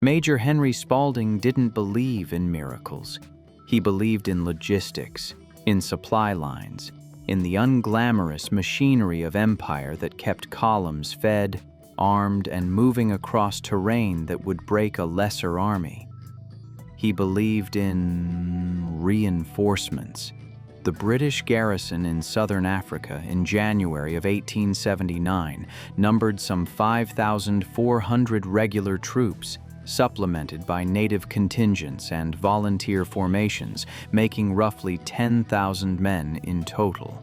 Major Henry Spaulding didn't believe in miracles. He believed in logistics, in supply lines, in the unglamorous machinery of empire that kept columns fed, armed, and moving across terrain that would break a lesser army. He believed in reinforcements. The British garrison in southern Africa in January of 1879 numbered some 5,400 regular troops, supplemented by native contingents and volunteer formations, making roughly 10,000 men in total.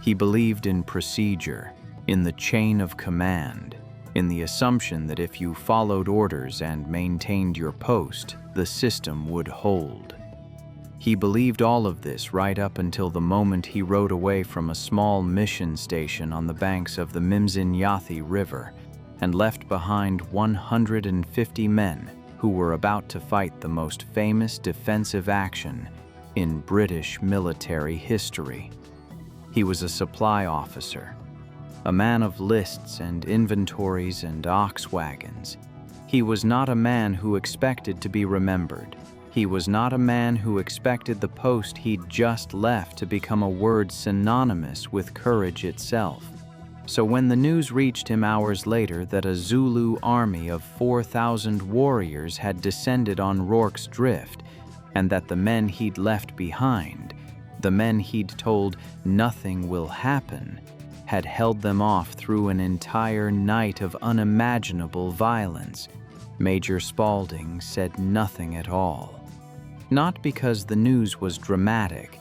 He believed in procedure, in the chain of command, in the assumption that if you followed orders and maintained your post, the system would hold. He believed all of this right up until the moment he rode away from a small mission station on the banks of the Mimzinyathi River and left behind 150 men who were about to fight the most famous defensive action in British military history. He was a supply officer, a man of lists and inventories and ox wagons. He was not a man who expected to be remembered. He was not a man who expected the post he'd just left to become a word synonymous with courage itself. So when the news reached him hours later that a Zulu army of 4,000 warriors had descended on Rorke's drift, and that the men he'd left behind, the men he'd told nothing will happen, had held them off through an entire night of unimaginable violence, Major Spaulding said nothing at all. Not because the news was dramatic,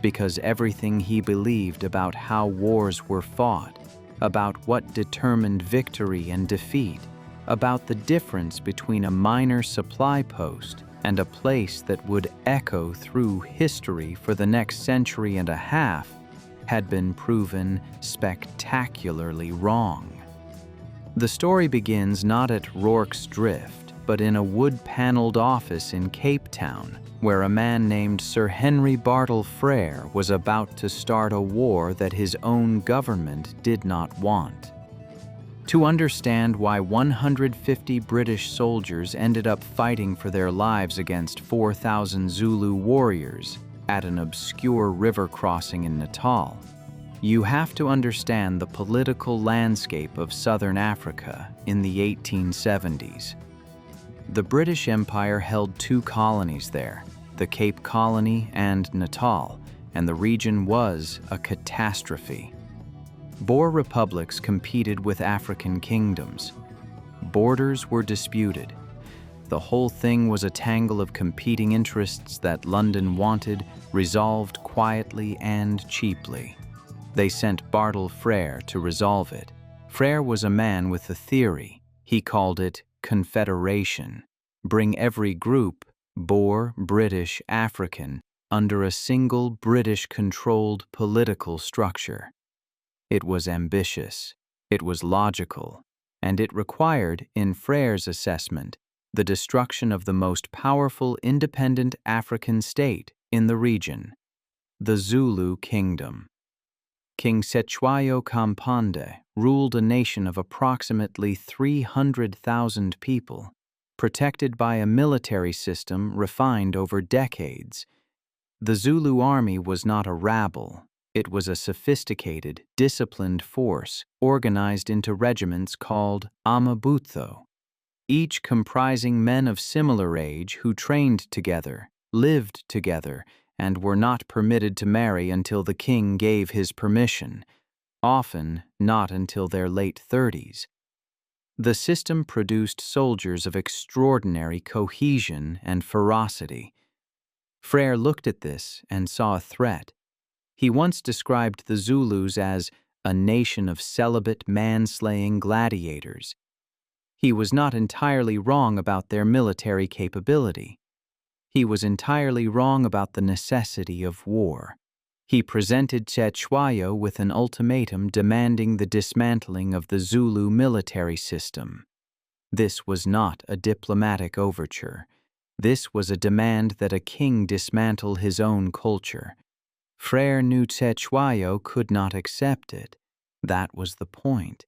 because everything he believed about how wars were fought, about what determined victory and defeat, about the difference between a minor supply post and a place that would echo through history for the next century and a half, had been proven spectacularly wrong. The story begins not at Rorke's Drift, but in a wood-paneled office in Cape Town, where a man named Sir Bartle Frere was about to start a war that his own government did not want. To understand why 150 British soldiers ended up fighting for their lives against 4,000 Zulu warriors at an obscure river crossing in Natal, you have to understand the political landscape of southern Africa in the 1870s. The British Empire held two colonies there, the Cape Colony and Natal, and the region was a catastrophe. Boer republics competed with African kingdoms. Borders were disputed. The whole thing was a tangle of competing interests that London wanted resolved quietly and cheaply. They sent Bartle Frere to resolve it. Frere was a man with a theory. He called it confederation. Bring every group, Boer, British, African, under a single British-controlled political structure. It was ambitious, it was logical, and it required, in Frere's assessment, the destruction of the most powerful independent African state in the region, the Zulu Kingdom. King Cetshwayo Kampande ruled a nation of approximately 300,000 people, protected by a military system refined over decades. The Zulu army was not a rabble. It was a sophisticated, disciplined force organized into regiments called Amabutho, each comprising men of similar age who trained together, lived together, and were not permitted to marry until the king gave his permission, often not until their late 30s. The system produced soldiers of extraordinary cohesion and ferocity. Frere looked at this and saw a threat. He once described the Zulus as a nation of celibate, man-slaying gladiators. He was not entirely wrong about their military capability. He was entirely wrong about the necessity of war. He presented Cetshwayo with an ultimatum demanding the dismantling of the Zulu military system. This was not a diplomatic overture. This was a demand that a king dismantle his own culture. Frere knew Cetshwayo could not accept it. That was the point.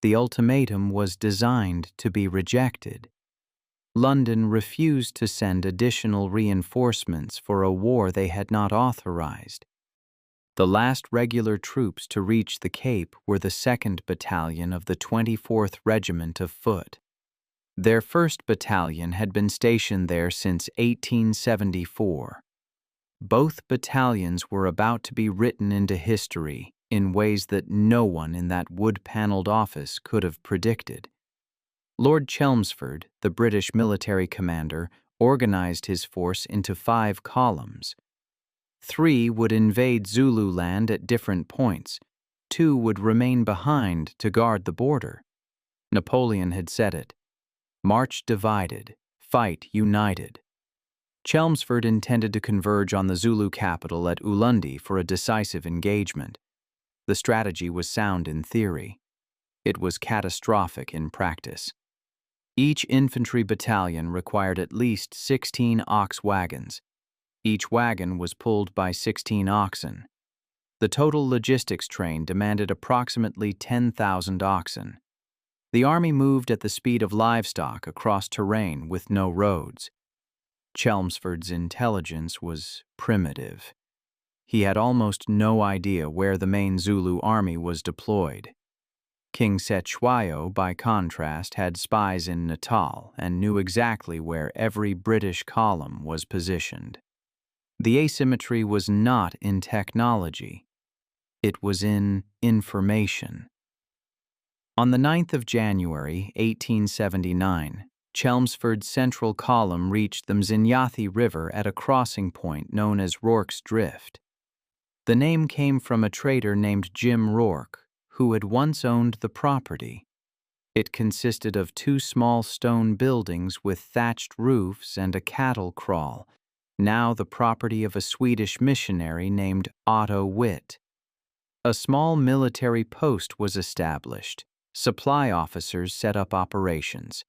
The ultimatum was designed to be rejected. London refused to send additional reinforcements for a war they had not authorized. The last regular troops to reach the Cape were the 2nd Battalion of the 24th Regiment of Foot. Their 1st Battalion had been stationed there since 1874. Both battalions were about to be written into history in ways that no one in that wood-paneled office could have predicted. Lord Chelmsford, the British military commander, organized his force into 5 columns. 3 would invade Zululand at different points. 2 would remain behind to guard the border. Napoleon had said it. March divided, fight united. Chelmsford intended to converge on the Zulu capital at Ulundi for a decisive engagement. The strategy was sound in theory. It was catastrophic in practice. Each infantry battalion required at least 16 ox wagons. Each wagon was pulled by 16 oxen. The total logistics train demanded approximately 10,000 oxen. The army moved at the speed of livestock across terrain with no roads. Chelmsford's intelligence was primitive. He had almost no idea where the main Zulu army was deployed. King Cetshwayo, by contrast, had spies in Natal and knew exactly where every British column was positioned. The asymmetry was not in technology. It was in information. On the 9th of January, 1879, Chelmsford's central column reached the Mzinyathi River at a crossing point known as Rorke's Drift. The name came from a trader named Jim Rorke, who had once owned the property. It consisted of 2 small stone buildings with thatched roofs and a cattle kraal, now the property of a Swedish missionary named Otto Witt. A small military post was established. Supply officers set up operations.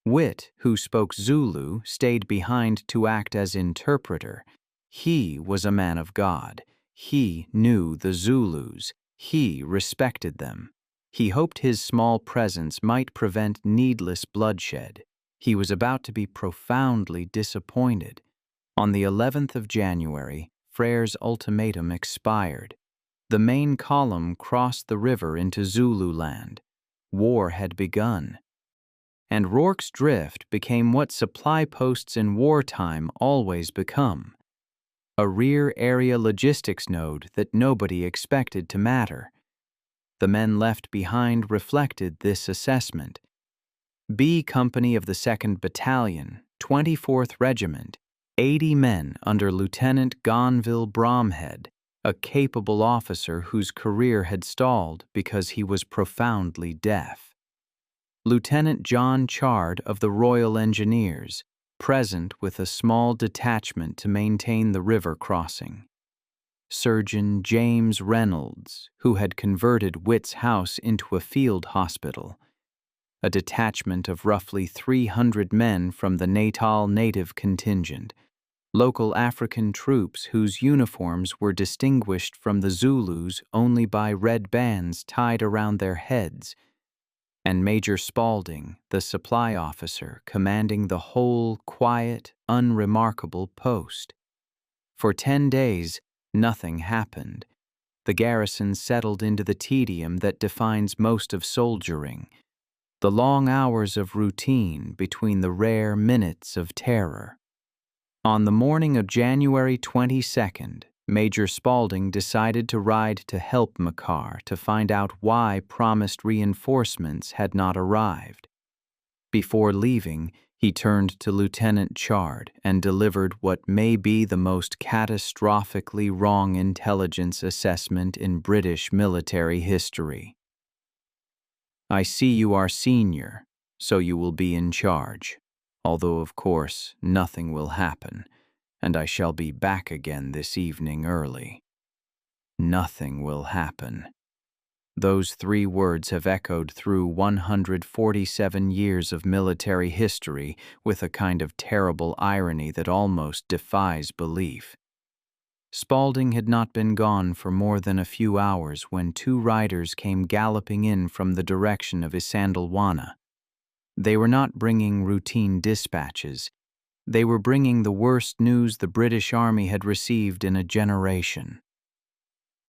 Witt, who spoke Zulu, stayed behind to act as interpreter. He was a man of God. He knew the Zulus. He respected them. He hoped his small presence might prevent needless bloodshed. He was about to be profoundly disappointed. On the 11th of January, Frere's ultimatum expired. The main column crossed the river into Zululand. War had begun. And Rorke's Drift became what supply posts in wartime always become: a rear area logistics node that nobody expected to matter. The men left behind reflected this assessment. B Company of the 2nd Battalion, 24th Regiment, 80 men under Lieutenant Gonville Bromhead, a capable officer whose career had stalled because he was profoundly deaf. Lieutenant John Chard of the Royal Engineers, present with a small detachment to maintain the river crossing. Surgeon James Reynolds, who had converted Witt's house into a field hospital. A detachment of roughly 300 men from the Natal native contingent, local African troops whose uniforms were distinguished from the Zulus only by red bands tied around their heads, and Major Spaulding, the supply officer commanding the whole quiet, unremarkable post. For 10 days, nothing happened. The garrison settled into the tedium that defines most of soldiering, the long hours of routine between the rare minutes of terror. On the morning of January 22nd, Major Spaulding decided to ride to help Makar to find out why promised reinforcements had not arrived. Before leaving, he turned to Lieutenant Chard and delivered what may be the most catastrophically wrong intelligence assessment in British military history. "I see you are senior, so you will be in charge. Although, of course, nothing will happen, and I shall be back again this evening early. Nothing will happen." Those 3 words have echoed through 147 years of military history with a kind of terrible irony that almost defies belief. Spaulding had not been gone for more than a few hours when 2 riders came galloping in from the direction of Isandlwana. They were not bringing routine dispatches. They were bringing the worst news the British Army had received in a generation.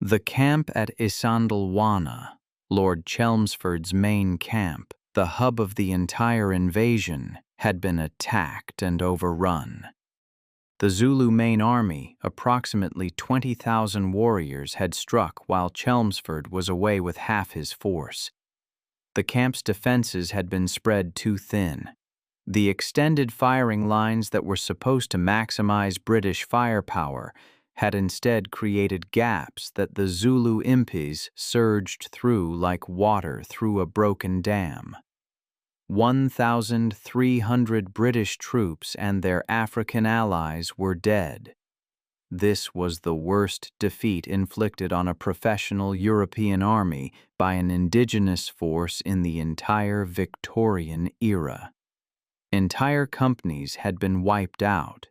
The camp at Isandlwana, Lord Chelmsford's main camp, the hub of the entire invasion, had been attacked and overrun. The Zulu main army, approximately 20,000 warriors, had struck while Chelmsford was away with half his force. The camp's defenses had been spread too thin. The extended firing lines that were supposed to maximize British firepower had instead created gaps that the Zulu impis surged through like water through a broken dam. 1,300 British troops and their African allies were dead. This was the worst defeat inflicted on a professional European army by an indigenous force in the entire Victorian era. Entire companies had been wiped out.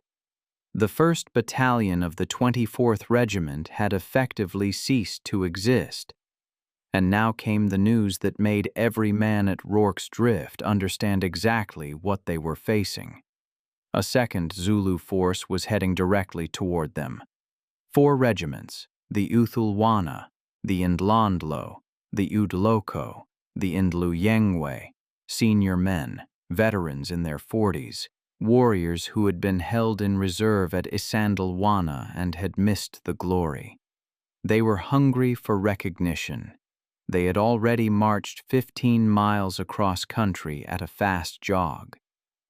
The 1st Battalion of the 24th Regiment had effectively ceased to exist. And now came the news that made every man at Rorke's Drift understand exactly what they were facing. A second Zulu force was heading directly toward them. 4 regiments, the Isandlwana, the Ndlandlo, the Udloko, the Ndluyengwe, senior men, veterans in their 40s, warriors who had been held in reserve at Isandlwana and had missed the glory. They were hungry for recognition. They had already marched 15 miles across country at a fast jog.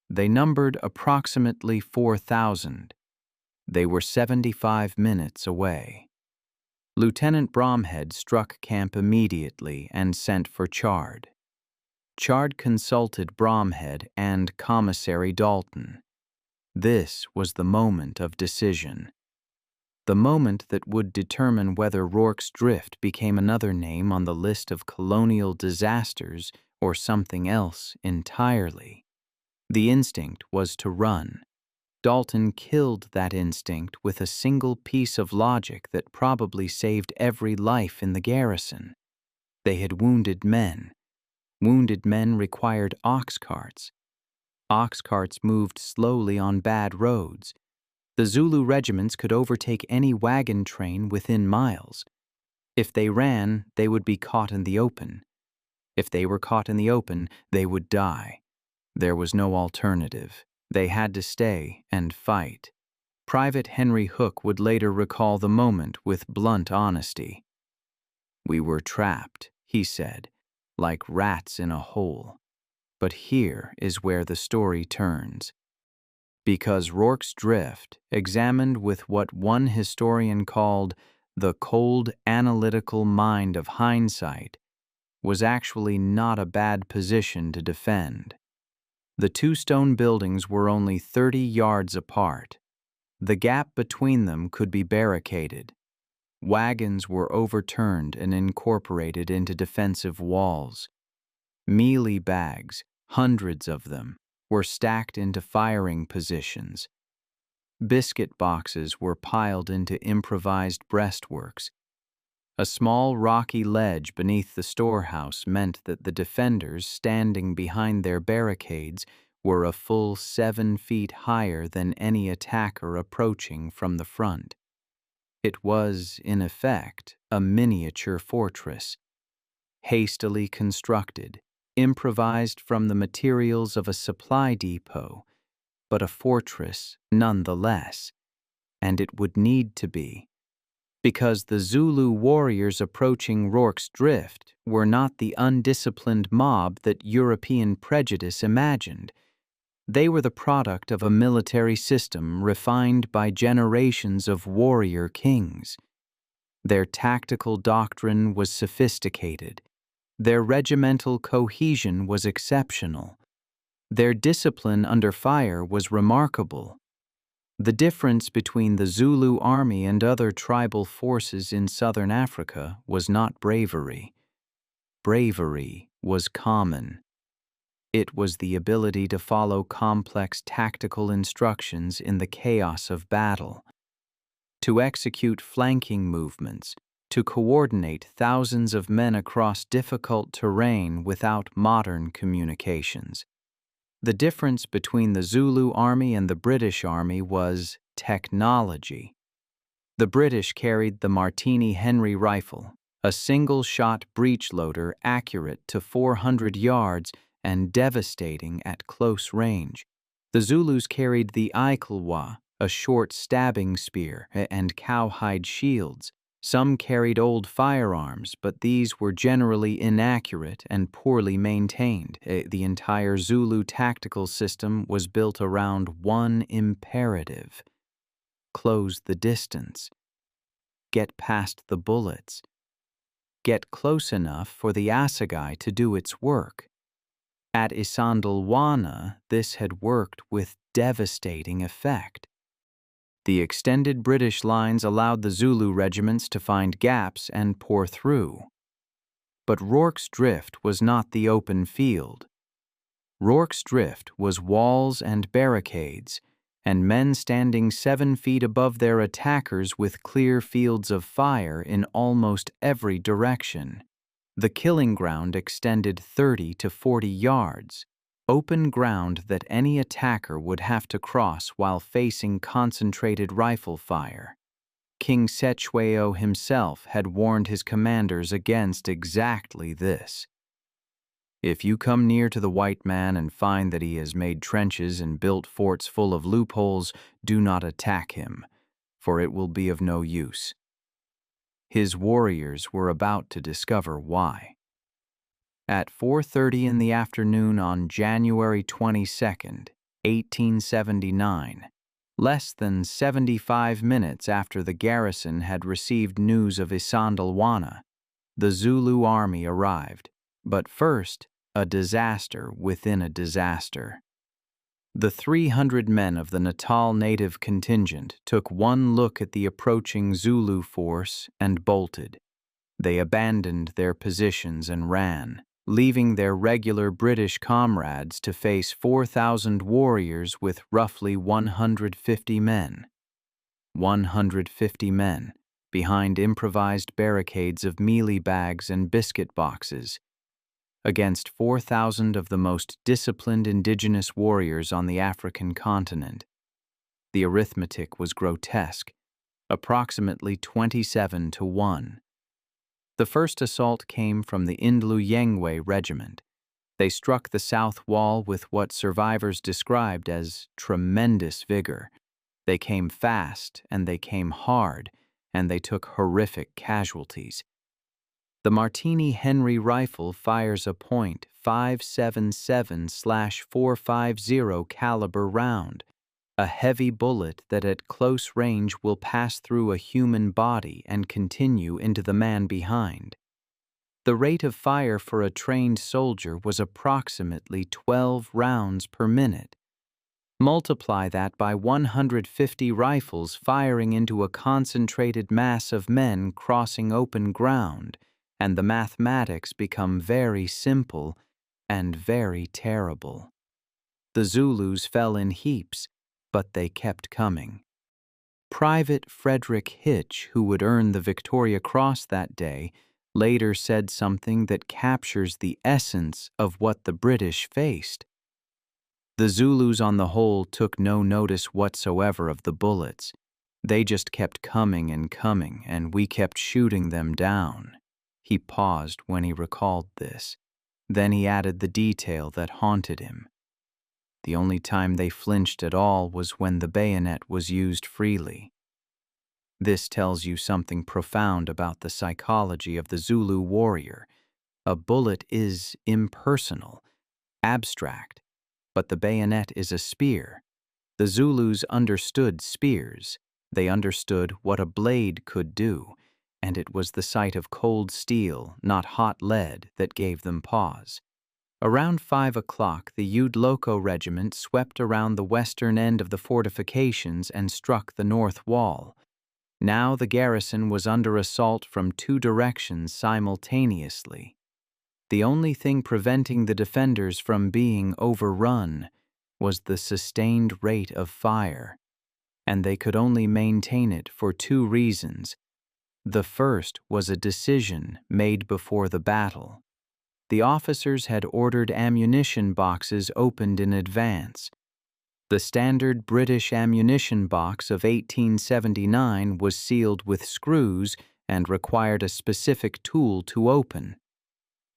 They numbered approximately 4,000. They were 75 minutes away. Lieutenant Bromhead struck camp immediately and sent for Chard. Chard consulted Bromhead and Commissary Dalton. This was the moment of decision. The moment that would determine whether Rorke's Drift became another name on the list of colonial disasters or something else entirely. The instinct was to run. Dalton killed that instinct with a single piece of logic that probably saved every life in the garrison. They had wounded men. Wounded men required ox carts. Ox carts moved slowly on bad roads. The Zulu regiments could overtake any wagon train within miles. If they ran, they would be caught in the open. If they were caught in the open, they would die. There was no alternative. They had to stay and fight. Private Henry Hook would later recall the moment with blunt honesty. "We were trapped," he said, "like rats in a hole. But here is where the story turns. Because Rorke's Drift, examined with what one historian called the cold analytical mind of hindsight, was actually not a bad position to defend. The 2 stone buildings were only 30 yards apart. The gap between them could be barricaded. Wagons were overturned and incorporated into defensive walls. Mealie bags, hundreds of them, were stacked into firing positions. Biscuit boxes were piled into improvised breastworks. A small rocky ledge beneath the storehouse meant that the defenders standing behind their barricades were a full 7 feet higher than any attacker approaching from the front. It was, in effect, a miniature fortress, hastily constructed, improvised from the materials of a supply depot, but a fortress nonetheless, and it would need to be, because the Zulu warriors approaching Rorke's Drift were not the undisciplined mob that European prejudice imagined. They were the product of a military system refined by generations of warrior kings. Their tactical doctrine was sophisticated. Their regimental cohesion was exceptional. Their discipline under fire was remarkable. The difference between the Zulu army and other tribal forces in southern Africa was not bravery. Bravery was common. It was the ability to follow complex tactical instructions in the chaos of battle, to execute flanking movements, to coordinate thousands of men across difficult terrain without modern communications. The difference between the Zulu army and the British army was technology. The British carried the Martini-Henry rifle, a single-shot breech loader accurate to 400 yards and devastating at close range. The Zulus carried the Isandlwana, a short stabbing spear, and cowhide shields. Some carried old firearms, but these were generally inaccurate and poorly maintained. The entire Zulu tactical system was built around one imperative: close the distance, get past the bullets, get close enough for the assegai to do its work. At Isandlwana, this had worked with devastating effect. The extended British lines allowed the Zulu regiments to find gaps and pour through. But Rorke's drift was not the open field. Rorke's drift was walls and barricades, and men standing 7 feet above their attackers with clear fields of fire in almost every direction. The killing ground extended 30 to 40 yards, open ground that any attacker would have to cross while facing concentrated rifle fire. King Cetshwayo himself had warned his commanders against exactly this. If you come near to the white man and find that he has made trenches and built forts full of loopholes, do not attack him, for it will be of no use. His warriors were about to discover why. At 4:30 in the afternoon on January 22, 1879, less than 75 minutes after the garrison had received news of Isandlwana, the Zulu army arrived. But first, a disaster within a disaster. The 300 men of the Natal native contingent took one look at the approaching Zulu force and bolted. They abandoned their positions and ran, leaving their regular British comrades to face 4,000 warriors with roughly 150 men. 150 men, behind improvised barricades of mealie bags and biscuit boxes, against 4,000 of the most disciplined indigenous warriors on the African continent. The arithmetic was grotesque, approximately 27 to 1. The first assault came from the Anglo-Zulu Regiment. They struck the south wall with what survivors described as tremendous vigor. They came fast, and they came hard, and they took horrific casualties. The Martini-Henry rifle fires a .577/450 caliber round, a heavy bullet that at close range will pass through a human body and continue into the man behind. The rate of fire for a trained soldier was approximately 12 rounds per minute. Multiply that by 150 rifles firing into a concentrated mass of men crossing open ground, and the mathematics become very simple and very terrible. The Zulus fell in heaps, but they kept coming. Private Frederick Hitch, who would earn the Victoria Cross that day, later said something that captures the essence of what the British faced. The Zulus on the whole took no notice whatsoever of the bullets. They just kept coming, and we kept shooting them down. He paused when he recalled this. Then he added the detail that haunted him. The only time they flinched at all was when the bayonet was used freely. This tells you something profound about the psychology of the Zulu warrior. A bullet is impersonal, abstract, but the bayonet is a spear. The Zulus understood spears. They understood what a blade could do, and it was the sight of cold steel, not hot lead, that gave them pause. Around 5 o'clock, the Udloko Regiment swept around the western end of the fortifications and struck the north wall. Now the garrison was under assault from 2 directions simultaneously. The only thing preventing the defenders from being overrun was the sustained rate of fire, and they could only maintain it for 2 reasons. The first was a decision made before the battle. the officers had ordered ammunition boxes opened in advance. The standard British ammunition box of 1879 was sealed with screws and required a specific tool to open.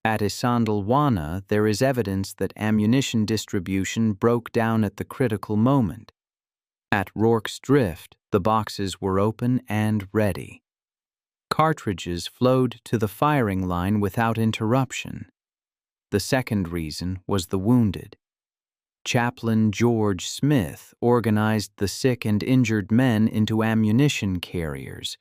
At Isandlwana, there is evidence that ammunition distribution broke down at the critical moment. At Rorke's Drift, the boxes were open and ready. Cartridges flowed to the firing line without interruption. The second reason was the wounded. Chaplain George Smith organized the sick and injured men into ammunition carriers.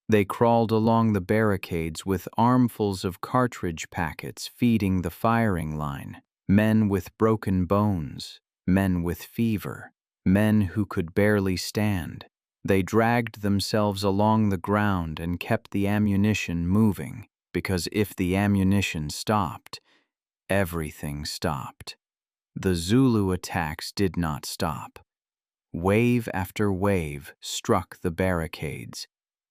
They crawled along the barricades with armfuls of cartridge packets feeding the firing line. Men with broken bones, men with fever, men who could barely stand. They dragged themselves along the ground and kept the ammunition moving, because if the ammunition stopped, everything stopped. The Zulu attacks did not stop. Wave after wave struck the barricades.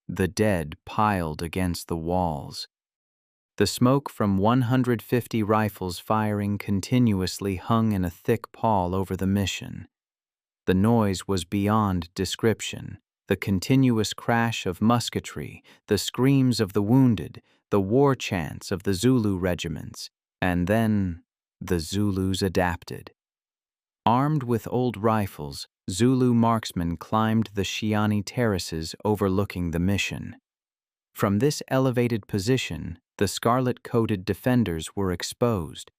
The dead piled against the walls. The smoke from 150 rifles firing continuously hung in a thick pall over the mission. The noise was beyond description. The continuous crash of musketry, the screams of the wounded, the war chants of the Zulu regiments, and then the Zulus adapted. Armed with old rifles, Zulu marksmen climbed the Shiani terraces overlooking the mission. From this elevated position, the scarlet-coated defenders were exposed,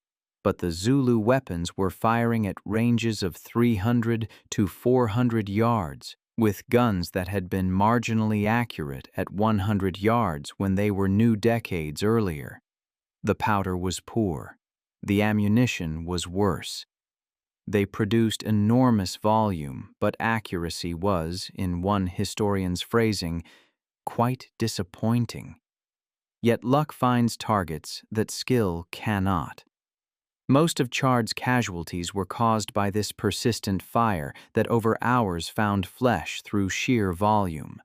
but the Zulu weapons were firing at ranges of 300 to 400 yards, with guns that had been marginally accurate at 100 yards when they were new decades earlier. The powder was poor. The ammunition was worse. They produced enormous volume, but accuracy was, in one historian's phrasing, quite disappointing. Yet luck finds targets that skill cannot. Most of Chard's casualties were caused by this persistent fire that over hours found flesh through sheer volume.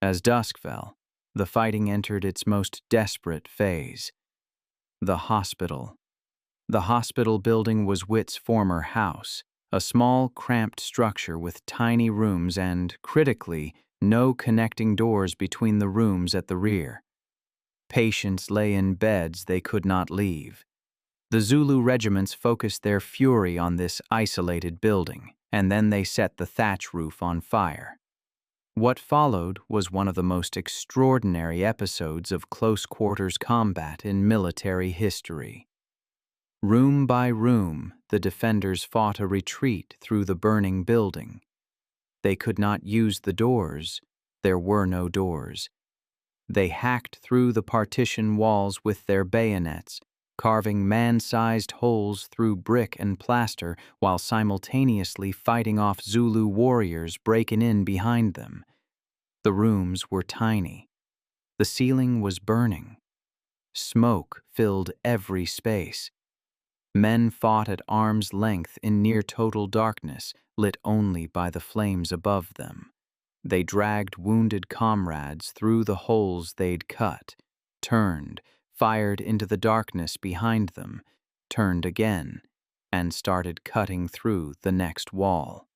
As dusk fell, the fighting entered its most desperate phase. The hospital. The hospital building was Witt's former house, a small, cramped structure with tiny rooms and, critically, no connecting doors between the rooms at the rear. Patients lay in beds they could not leave. The Zulu regiments focused their fury on this isolated building, and then they set the thatch roof on fire. What followed was one of the most extraordinary episodes of close-quarters combat in military history. Room by room, the defenders fought a retreat through the burning building. They could not use the doors. There were no doors. They hacked through the partition walls with their bayonets, carving man-sized holes through brick and plaster while simultaneously fighting off Zulu warriors breaking in behind them. The rooms were tiny. The ceiling was burning. Smoke filled every space. Men fought at arm's length in near-total darkness, lit only by the flames above them. They dragged wounded comrades through the holes they'd cut, turned, fired into the darkness behind them, turned again, and started cutting through the next wall.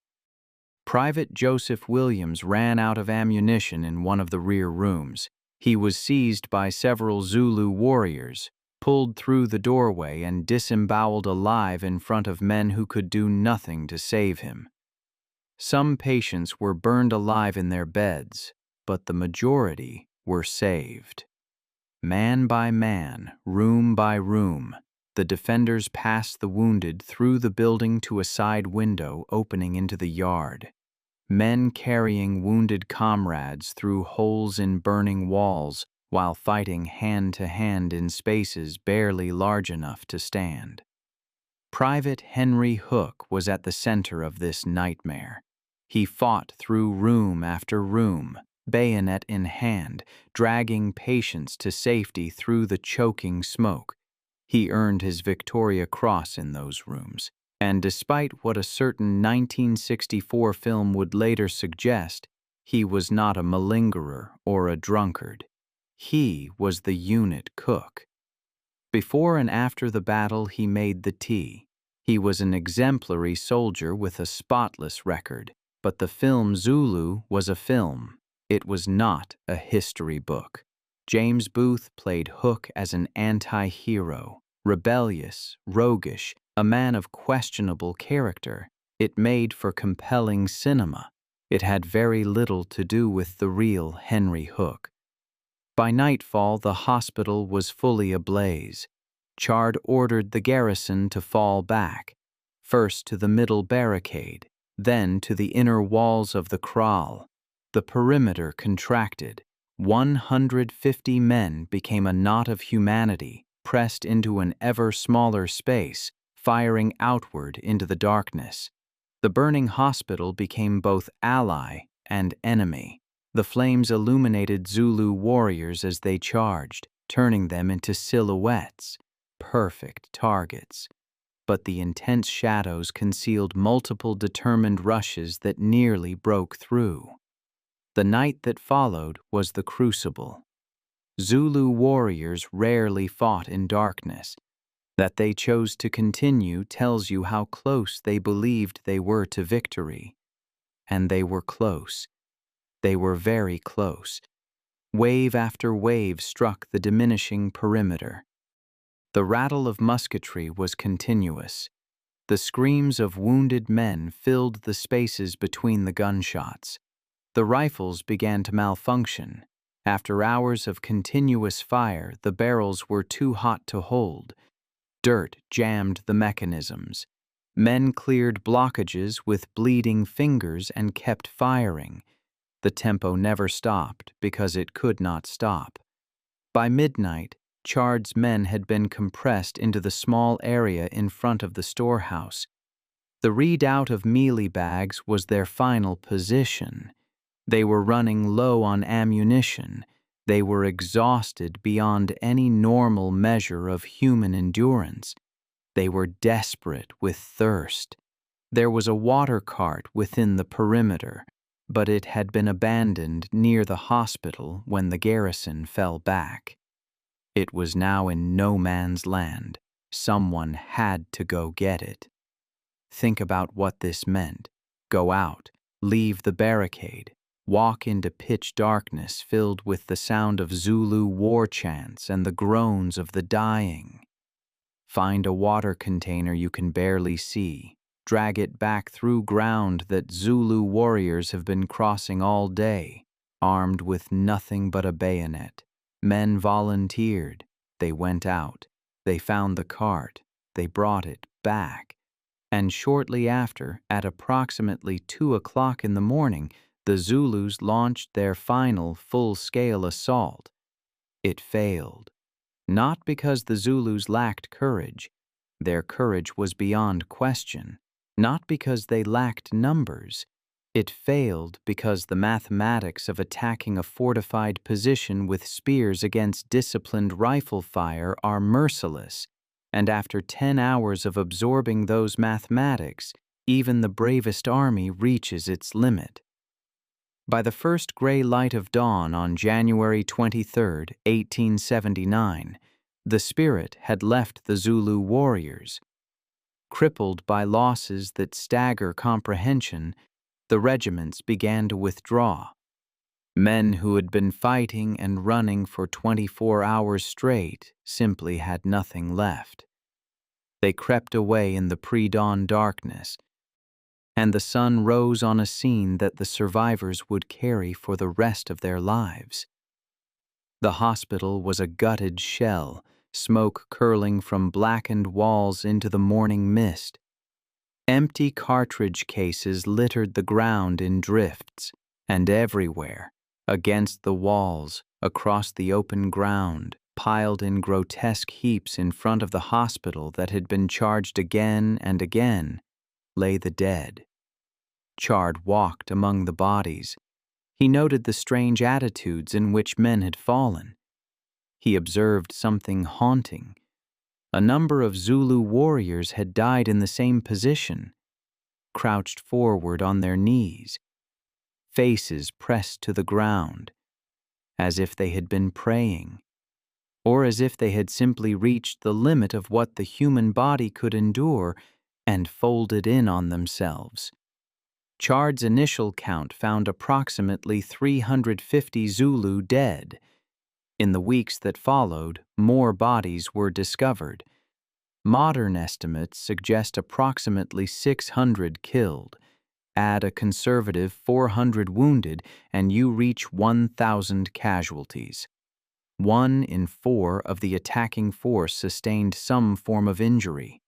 Private Joseph Williams ran out of ammunition in one of the rear rooms. He was seized by several Zulu warriors, pulled through the doorway, and disemboweled alive in front of men who could do nothing to save him. Some patients were burned alive in their beds, but the majority were saved. Man by man, room by room, the defenders passed the wounded through the building to a side window opening into the yard. Men carrying wounded comrades through holes in burning walls while fighting hand-to-hand in spaces barely large enough to stand. Private Henry Hook was at the center of this nightmare. He fought through room after room, bayonet in hand, dragging patients to safety through the choking smoke. He earned his Victoria Cross in those rooms, and despite what a certain 1964 film would later suggest, he was not a malingerer or a drunkard. He was the unit cook. Before and after the battle, he made the tea. He was an exemplary soldier with a spotless record, but the film Zulu was a film. It was not a history book. James Booth played Hook as an anti-hero, rebellious, roguish, a man of questionable character. It made for compelling cinema. It had very little to do with the real Henry Hook. By nightfall, the hospital was fully ablaze. Chard ordered the garrison to fall back, first to the middle barricade, then to the inner walls of the kraal. The perimeter contracted. 150 men became a knot of humanity, pressed into an ever smaller space, firing outward into the darkness. The burning hospital became both ally and enemy. The flames illuminated Zulu warriors as they charged, turning them into silhouettes, perfect targets. But the intense shadows concealed multiple determined rushes that nearly broke through. The night that followed was the crucible. Zulu warriors rarely fought in darkness. That they chose to continue tells you how close they believed they were to victory. And they were close. They were very close. Wave after wave struck the diminishing perimeter. The rattle of musketry was continuous. The screams of wounded men filled the spaces between the gunshots. The rifles began to malfunction. After hours of continuous fire, the barrels were too hot to hold. Dirt jammed the mechanisms. Men cleared blockages with bleeding fingers and kept firing. The tempo never stopped because it could not stop. By midnight, Chard's men had been compressed into the small area in front of the storehouse. The redoubt of mealie bags was their final position. They were running low on ammunition. They were exhausted beyond any normal measure of human endurance. They were desperate with thirst. There was a water cart within the perimeter, but it had been abandoned near the hospital when the garrison fell back. It was now in no man's land. Someone had to go get it. Think about what this meant. Go out, leave the barricade, walk into pitch darkness filled with the sound of Zulu war chants and the groans of the dying. Find a water container you can barely see. Drag it back through ground that Zulu warriors have been crossing all day, armed with nothing but a bayonet. Men volunteered. They went out. They found the cart. They brought it back. And shortly after, at approximately 2 o'clock in the morning, the Zulus launched their final full-scale assault. It failed. Not because the Zulus lacked courage. Their courage was beyond question. Not because they lacked numbers. It failed because the mathematics of attacking a fortified position with spears against disciplined rifle fire are merciless, and after 10 hours of absorbing those mathematics, even the bravest army reaches its limit. By the first gray light of dawn on January 23, 1879, the spirit had left the Zulu warriors. Crippled by losses that stagger comprehension, the regiments began to withdraw. Men who had been fighting and running for 24 hours straight simply had nothing left. They crept away in the pre-dawn darkness, and the sun rose on a scene that the survivors would carry for the rest of their lives. The hospital was a gutted shell, smoke curling from blackened walls into the morning mist. Empty cartridge cases littered the ground in drifts, and everywhere, against the walls, across the open ground, piled in grotesque heaps in front of the hospital that had been charged again and again, lay the dead. Chard walked among the bodies. He noted the strange attitudes in which men had fallen. He observed something haunting. A number of Zulu warriors had died in the same position, crouched forward on their knees, faces pressed to the ground, as if they had been praying. or as if they had simply reached the limit of what the human body could endure and folded in on themselves. Chard's initial count found approximately 350 Zulu dead. In the weeks that followed, more bodies were discovered. Modern estimates suggest approximately 600 killed. Add a conservative 400 wounded, and you reach 1,000 casualties. 1 in 4 of the attacking force sustained some form of injury.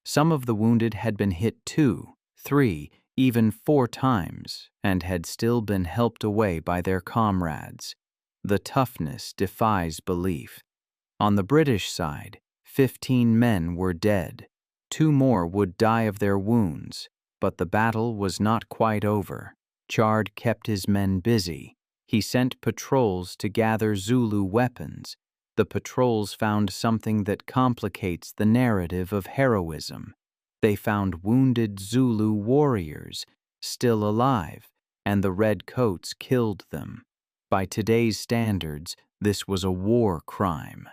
Some of the wounded had been hit 2, 3, even 4 times, and had still been helped away by their comrades. The toughness defies belief. On the British side, 15 men were dead. 2 more would die of their wounds, but the battle was not quite over. Chard kept his men busy. He sent patrols to gather Zulu weapons. The patrols found something that complicates the narrative of heroism. They found wounded Zulu warriors, still alive, and the redcoats killed them. By today's standards, this was a war crime.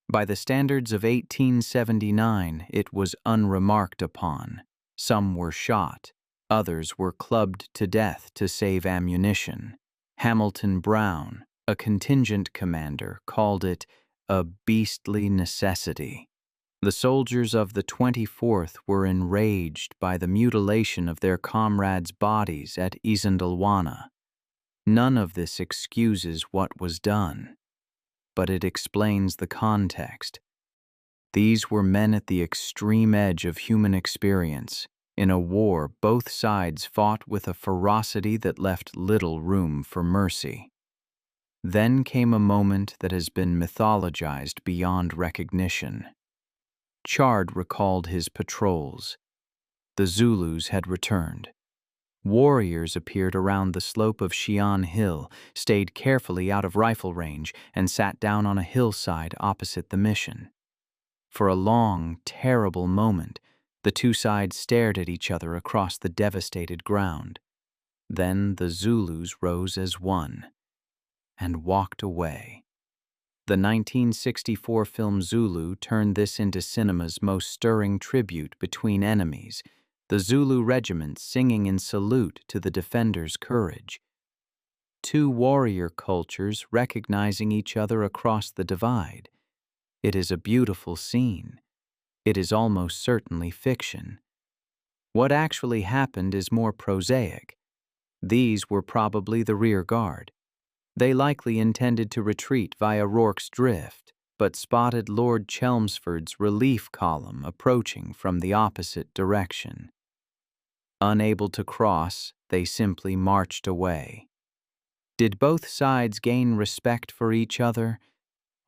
By the standards of 1879, it was unremarked upon. Some were shot. Others were clubbed to death to save ammunition. Hamilton Brown, a contingent commander, called it a beastly necessity. The soldiers of the 24th were enraged by the mutilation of their comrades' bodies at Isandlwana. None of this excuses what was done, but it explains the context. These were men at the extreme edge of human experience. In a war, both sides fought with a ferocity that left little room for mercy. Then came a moment that has been mythologized beyond recognition. Chard recalled his patrols. The Zulus had returned. Warriors appeared around the slope of Shian Hill, stayed carefully out of rifle range, and sat down on a hillside opposite the mission. For a long, terrible moment, the two sides stared at each other across the devastated ground. Then the Zulus rose as one and walked away. The 1964 film Zulu turned this into cinema's most stirring tribute between enemies, the Zulu regiment singing in salute to the defenders' courage. Two warrior cultures recognizing each other across the divide. It is a beautiful scene. It is almost certainly fiction. What actually happened is more prosaic. These were probably the rear guard. They likely intended to retreat via Rorke's Drift, but spotted Lord Chelmsford's relief column approaching from the opposite direction. Unable to cross, they simply marched away. Did both sides gain respect for each other?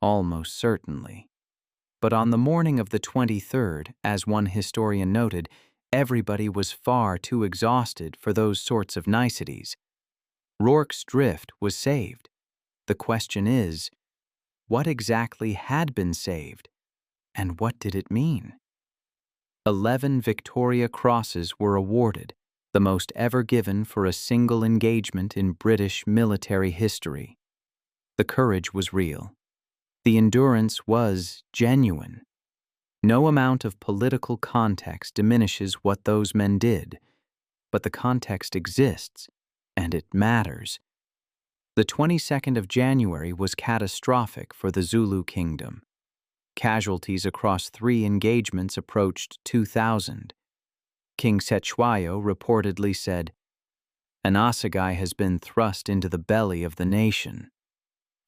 Almost certainly. But on the morning of the 23rd, as one historian noted, everybody was far too exhausted for those sorts of niceties. Rorke's Drift was saved. The question is, what exactly had been saved, and what did it mean? 11 Victoria Crosses were awarded, the most ever given for a single engagement in British military history. The courage was real. The endurance was genuine. No amount of political context diminishes what those men did, but the context exists, and it matters. The 22nd of January was catastrophic for the Zulu kingdom. Casualties across 3 engagements approached 2,000. King Cetshwayo reportedly said, "An assegai has been thrust into the belly of the nation."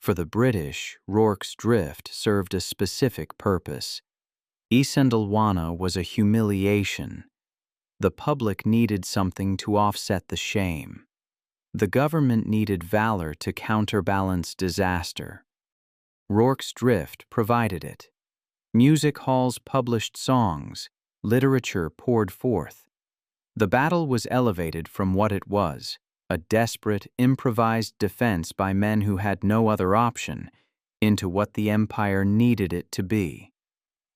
For the British, Rorke's Drift served a specific purpose. Isandlwana was a humiliation. The public needed something to offset the shame. The government needed valor to counterbalance disaster. Rorke's Drift provided it. Music halls published songs. Literature poured forth. The battle was elevated from what it was, a desperate, improvised defense by men who had no other option, into what the empire needed it to be.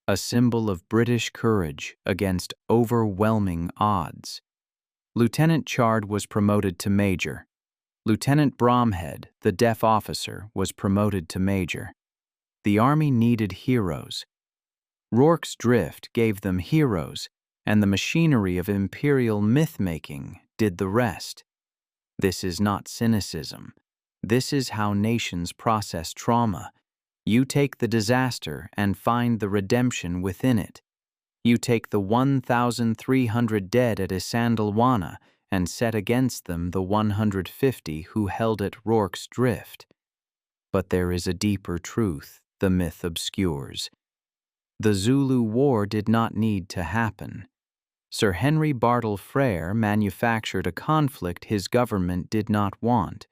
A symbol of British courage against overwhelming odds. Lieutenant Chard was promoted to major. Lieutenant Bromhead, the deaf officer, was promoted to major. The army needed heroes. Rorke's drift gave them heroes, and the machinery of imperial myth-making did the rest. This is not cynicism. This is how nations process trauma. You take the disaster and find the redemption within it. You take the 1,300 dead at Isandlwana and set against them the 150 who held at Rorke's drift. But there is a deeper truth the myth obscures. The Zulu War did not need to happen. Sir Bartle Frere manufactured a conflict his government did not want,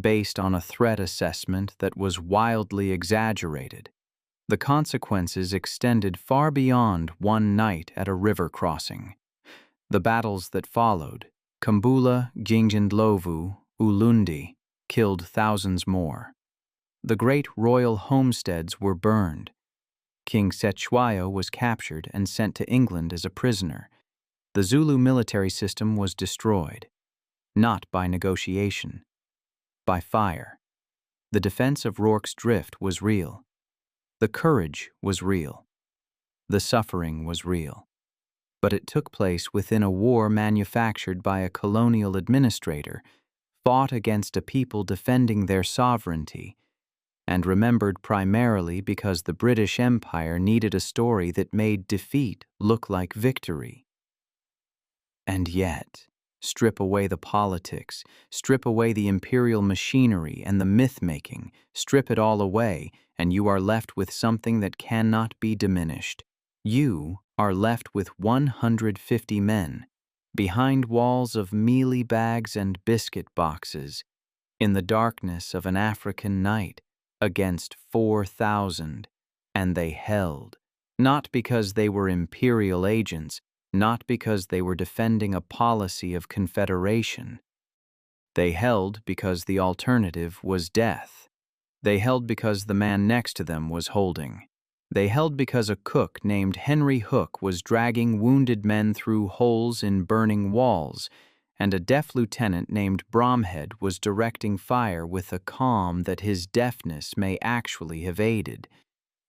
based on a threat assessment that was wildly exaggerated. The consequences extended far beyond one night at a river crossing. The battles that followed, Kambula, Gingendlovu, Ulundi, killed thousands more. The great royal homesteads were burned. King Cetshwayo was captured and sent to England as a prisoner. The Zulu military system was destroyed, not by negotiation, by fire. The defense of Rorke's drift was real. The courage was real. The suffering was real. But it took place within a war manufactured by a colonial administrator, fought against a people defending their sovereignty, and remembered primarily because the British Empire needed a story that made defeat look like victory. And yet, strip away the politics, strip away the imperial machinery and the myth-making, strip it all away, and you are left with something that cannot be diminished. You are left with 150 men, behind walls of mealie bags and biscuit boxes, in the darkness of an African night, against 4,000, and they held, not because they were imperial agents, not because they were defending a policy of confederation. They held because the alternative was death. They held because the man next to them was holding. They held because a cook named Henry Hook was dragging wounded men through holes in burning walls, and a deaf lieutenant named Bromhead was directing fire with a calm that his deafness may actually have aided,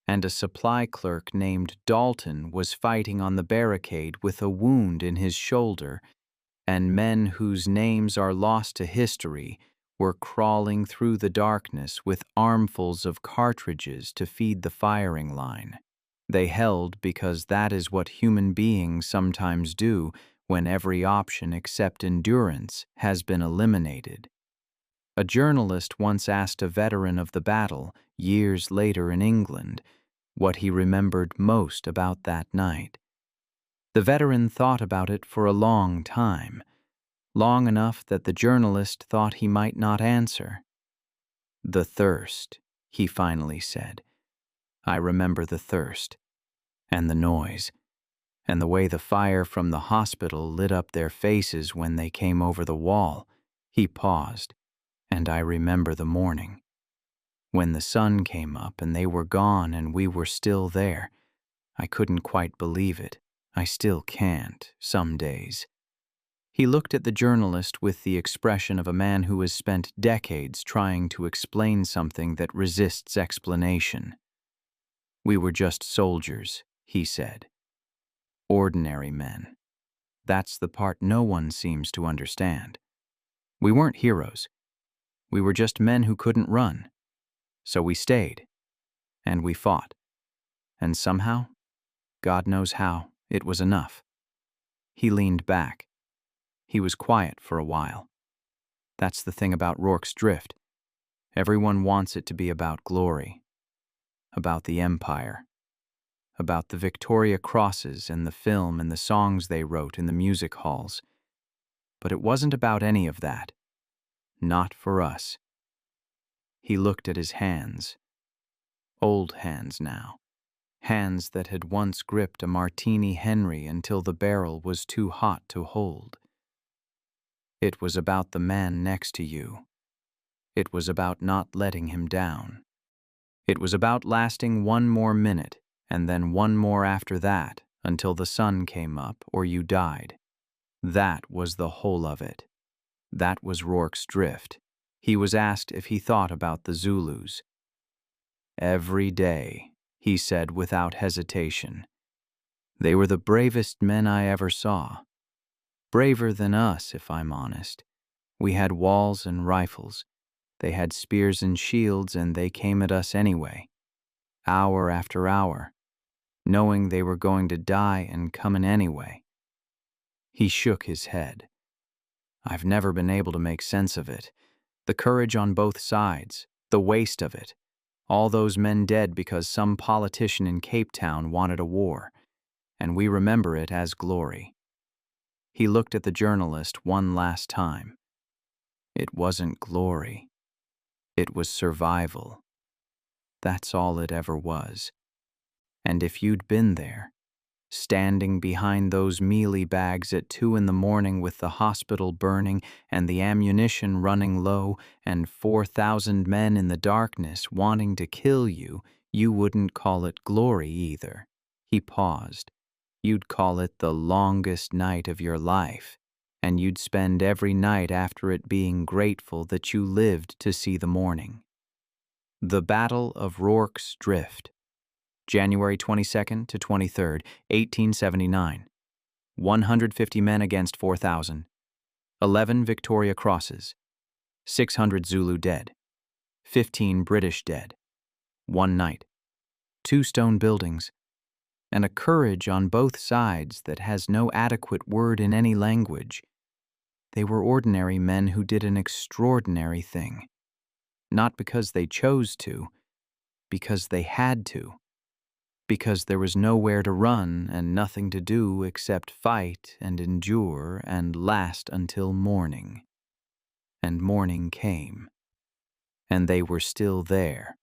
and a supply clerk named Dalton was fighting on the barricade with a wound in his shoulder, and men whose names are lost to history were crawling through the darkness with armfuls of cartridges to feed the firing line. They held because that is what human beings sometimes do when every option except endurance has been eliminated. A journalist once asked a veteran of the battle, years later in England, what he remembered most about that night. The veteran thought about it for a long time, long enough that the journalist thought he might not answer. "The thirst," he finally said. "I remember the thirst, and the noise, and the way the fire from the hospital lit up their faces when they came over the wall." He paused, "And I remember the morning, when the sun came up and they were gone and we were still there. I couldn't quite believe it. I still can't, some days." He looked at the journalist with the expression of a man who has spent decades trying to explain something that resists explanation. "We were just soldiers," he said. "Ordinary men. That's the part no one seems to understand. We weren't heroes. We were just men who couldn't run. So we stayed. And we fought. And somehow, God knows how, it was enough." He leaned back. He was quiet for a while. That's the thing about Rorke's drift. Everyone wants it to be about glory, about the empire, about the Victoria crosses and the film and the songs they wrote in the music halls. But it wasn't about any of that. Not for us. He looked at his hands. Old hands now. Hands that had once gripped a Martini-Henry until the barrel was too hot to hold. It was about the man next to you. It was about not letting him down. It was about lasting one more minute, and then one more after that, until the sun came up or you died. That was the whole of it. That was Rorke's drift. He was asked if he thought about the Zulus. every day," he said without hesitation. "They were the bravest men I ever saw. Braver than us, if I'm honest. We had walls and rifles. They had spears and shields, and they came at us anyway, hour after hour, knowing they were going to die and coming anyway." He shook his head. "I've never been able to make sense of it. The courage on both sides, the waste of it. All those men dead because some politician in Cape Town wanted a war, and we remember it as glory." He looked at the journalist one last time. "It wasn't glory. It was survival. That's all it ever was. And if you'd been there, standing behind those mealie bags at 2 a.m. with the hospital burning and the ammunition running low and 4,000 men in the darkness wanting to kill you, you wouldn't call it glory either." He paused. "You'd call it the longest night of your life, and you'd spend every night after it being grateful that you lived to see the morning." The Battle of Rorke's Drift, January 22nd to 23rd, 1879. 150 men against 4,000. 11 Victoria Crosses. 600 Zulu dead. 15 British dead. One night. 2 stone buildings. And a courage on both sides that has no adequate word in any language. They were ordinary men who did an extraordinary thing. Not because they chose to, because they had to. Because there was nowhere to run and nothing to do except fight and endure and last until morning. And morning came. And they were still there.